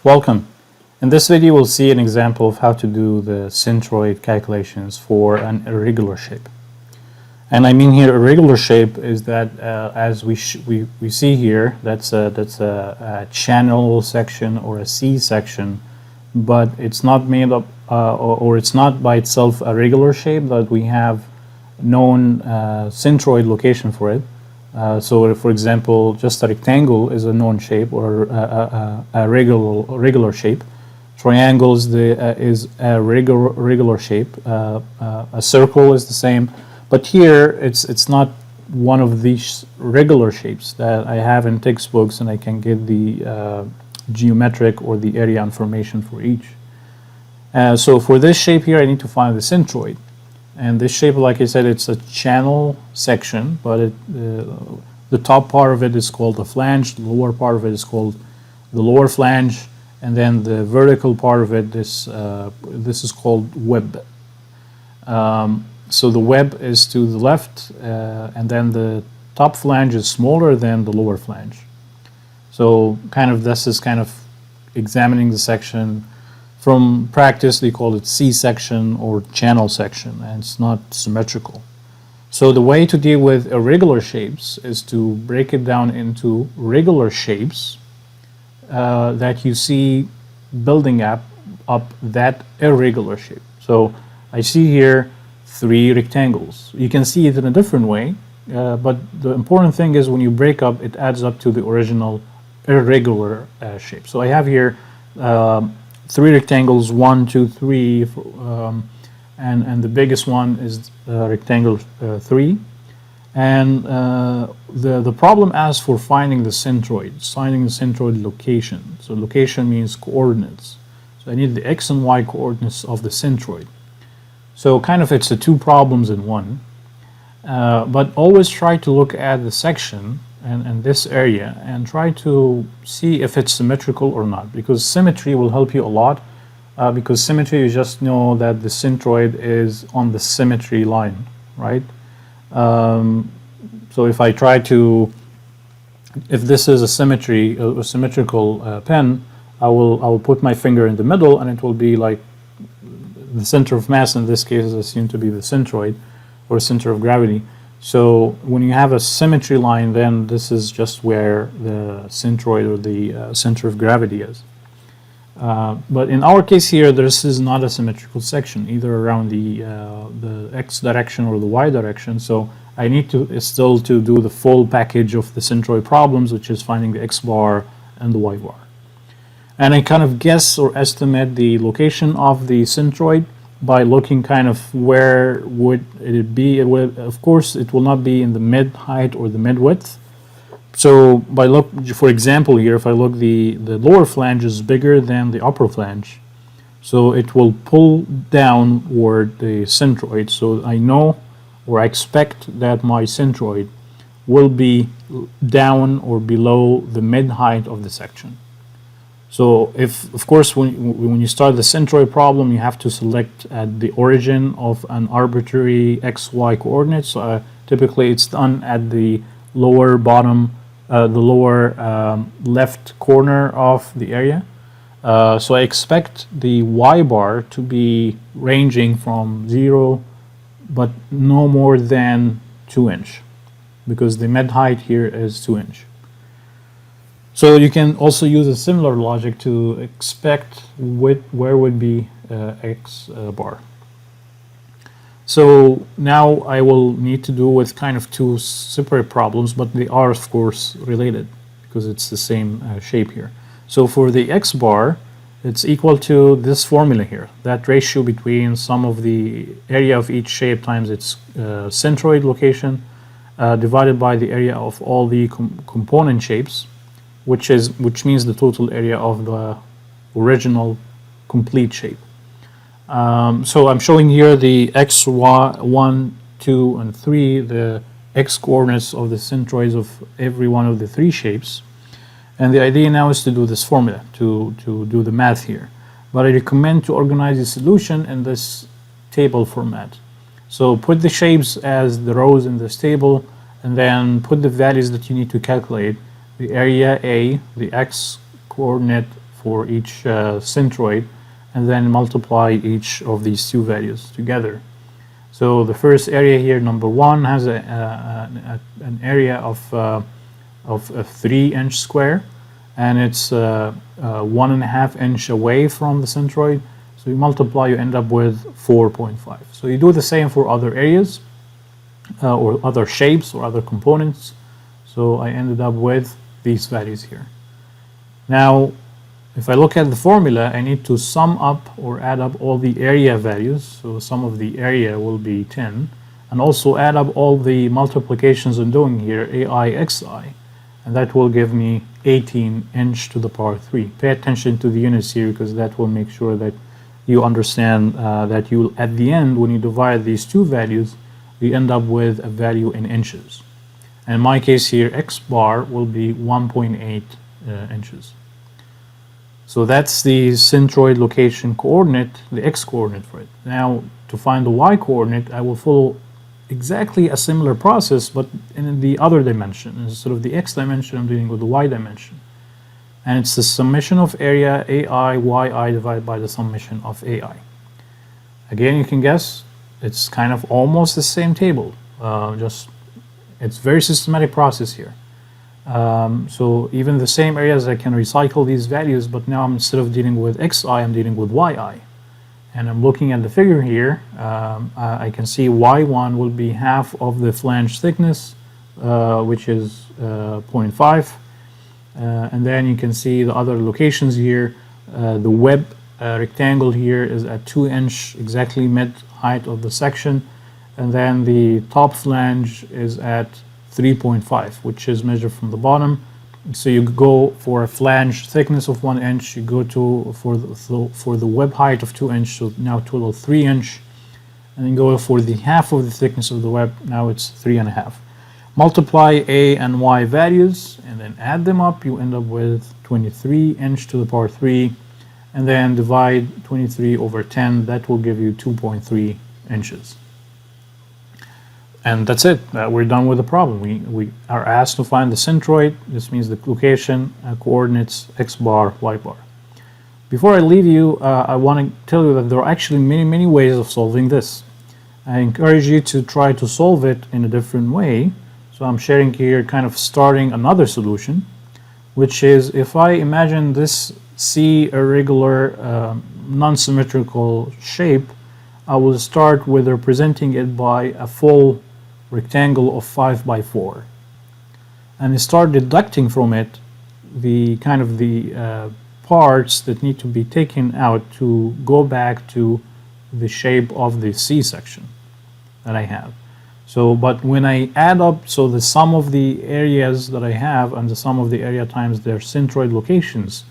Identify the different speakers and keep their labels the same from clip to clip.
Speaker 1: Welcome. In this video we'll see an example of how to do the centroid calculations for an irregular shape. And I mean here irregular shape is that as we see here, that's a channel section or a C section, but it's not made up or it's not by itself a regular shape, but we have known centroid location for it. So for example, just a rectangle is a known shape or a regular shape. Triangle is a regular shape. A circle is the same, but here it's not one of these regular shapes that I have in textbooks, and I can get the geometric or the area information for each. So for this shape here, I need to find the centroid. And this shape, like I said, it's a channel section, but the top part of it is called the flange, the lower part of it is called the lower flange, and then the vertical part of it, this is called web. So the web is to the left, and then the top flange is smaller than the lower flange. So this is examining the section. From practice, they call it C section or channel section, and it's not symmetrical. So the way to deal with irregular shapes is to break it down into regular shapes that you see building up that irregular shape. So I see here 3 rectangles. You can see it in a different way, but the important thing is when you break up, it adds up to the original irregular shape. So I have here 3 rectangles, 1, 2, 3, and the biggest one is rectangle 3. And the problem asks for finding the centroid location. So location means coordinates. So I need the x and y coordinates of the centroid. So it's the 2 problems in one. But always try to look at the section and this area and try to see if it's symmetrical or not, because symmetry will help you a lot, because symmetry, you just know that the centroid is on the symmetry line, right? So if I try to, if this is a symmetrical pen, I will put my finger in the middle, and it will be like the center of mass in this case is assumed to be the centroid or center of gravity. So when you have a symmetry line, then this is just where the centroid or the center of gravity is. But in our case here, this is not a symmetrical section, either around the x direction or the y direction. So I need to still to do the full package of the centroid problems, which is finding the x bar and the y bar. And I guess or estimate the location of the centroid by looking where would it be. Of course, it will not be in the mid height or the mid width. So for example here, if I look, the lower flange is bigger than the upper flange, so it will pull downward the centroid. So I know, or I expect, that my centroid will be down or below the mid height of the section. So of course, when you start the centroid problem, you have to select at the origin of an arbitrary x-y coordinates. Typically, it's done at the lower bottom, the lower left corner of the area. So I expect the y bar to be ranging from 0, but no more than 2 inch, because the mid height here is 2 inch. So you can also use a similar logic to expect where would be x bar. So now I will need to do with 2 separate problems, but they are of course related because it's the same shape here. So for the x bar, it's equal to this formula here, that ratio between sum of the area of each shape times its centroid location divided by the area of all the component shapes, which means the total area of the original complete shape. So I'm showing here the x, y, 1, 2, and 3, the x coordinates of the centroids of every one of the 3 shapes. And the idea now is to do this formula, to do the math here. But I recommend to organize the solution in this table format. So put the shapes as the rows in this table, and then put the values that you need to calculate. The area A, the x coordinate for each centroid, and then multiply each of these two values together. So the first area here, number 1, has an area of 3-inch square, and it's 1.5 inch away from the centroid. So you multiply, you end up with 4.5. So you do the same for other areas or other shapes or other components. So I ended up with these values here. Now, if I look at the formula, I need to sum up or add up all the area values. So sum of the area will be 10, and also add up all the multiplications I'm doing here, AI xi, and that will give me 18-inch to the power 3. Pay attention to the units here, because that will make sure that you understand that you, at the end, when you divide these two values, you end up with a value in inches. And in my case here, x bar will be 1.8 inches. So that's the centroid location coordinate, the x coordinate for it. Now, to find the y coordinate, I will follow exactly a similar process, but in the other dimension. Instead of the x dimension, I'm dealing with the y dimension. And it's the summation of area AI yi divided by the summation of AI. Again, you can guess, it's kind of almost the same table. It's very systematic process here. So even the same areas, I can recycle these values, but now instead of dealing with xi, I'm dealing with yi. And I'm looking at the figure here, I can see y1 will be half of the flange thickness, which is 0.5. And then you can see the other locations here. The web rectangle here is at 2-inch, exactly mid height of the section. And then the top flange is at 3.5, which is measured from the bottom. So you go for a flange thickness of 1 inch, you go to for the web height of 2 inch, so now total 3 inch, and then go for the half of the thickness of the web, now it's 3.5. Multiply a and y values and then add them up, you end up with 23 inch to the power 3, and then divide 23 over 10, that will give you 2.3 inches. And that's it. We're done with the problem. We are asked to find the centroid. This means the location, coordinates, x bar, y bar. Before I leave you, I want to tell you that there are actually many ways of solving this. I encourage you to try to solve it in a different way. So I'm sharing here kind of starting another solution, which is if I imagine this C irregular non-symmetrical shape, I will start with representing it by a full rectangle of 5 by 4, and start deducting from it the kind of the parts that need to be taken out to go back to the shape of the C section that I have. So, but when I add up, so the sum of the areas that I have and the sum of the area times their centroid locations,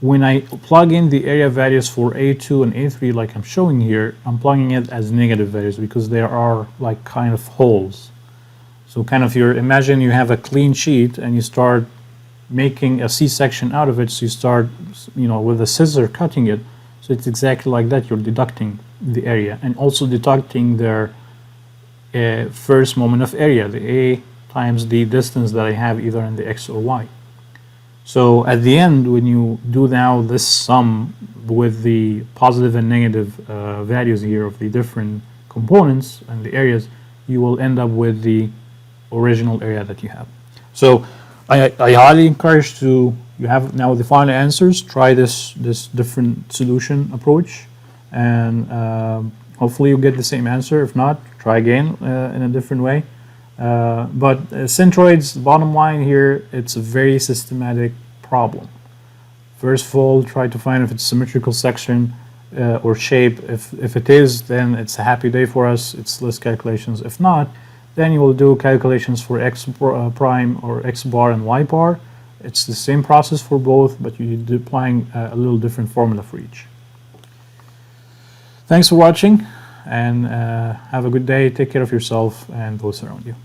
Speaker 1: when I plug in the area values for A2 and A3 like I'm showing here, I'm plugging it as negative values because there are like kind of holes. So kind of imagine you have a clean sheet and you start making a C-section out of it, so you start, with a scissor cutting it. So it's exactly like that, you're deducting the area and also deducting their first moment of area, the A times the distance that I have either in the X or Y. So at the end, when you do now this sum with the positive and negative values here of the different components and the areas, you will end up with the original area that you have. So I highly encourage you have now the final answers, try this different solution approach, and hopefully you get the same answer. If not, try again in a different way. But centroids, bottom line here, it's a very systematic problem. First of all, try to find if it's symmetrical section or shape. If it is, then it's a happy day for us. It's less calculations. If not, then you will do calculations for x prime or x bar and y bar. It's the same process for both, but you're applying a little different formula for each. Thanks for watching, and have a good day. Take care of yourself and those around you.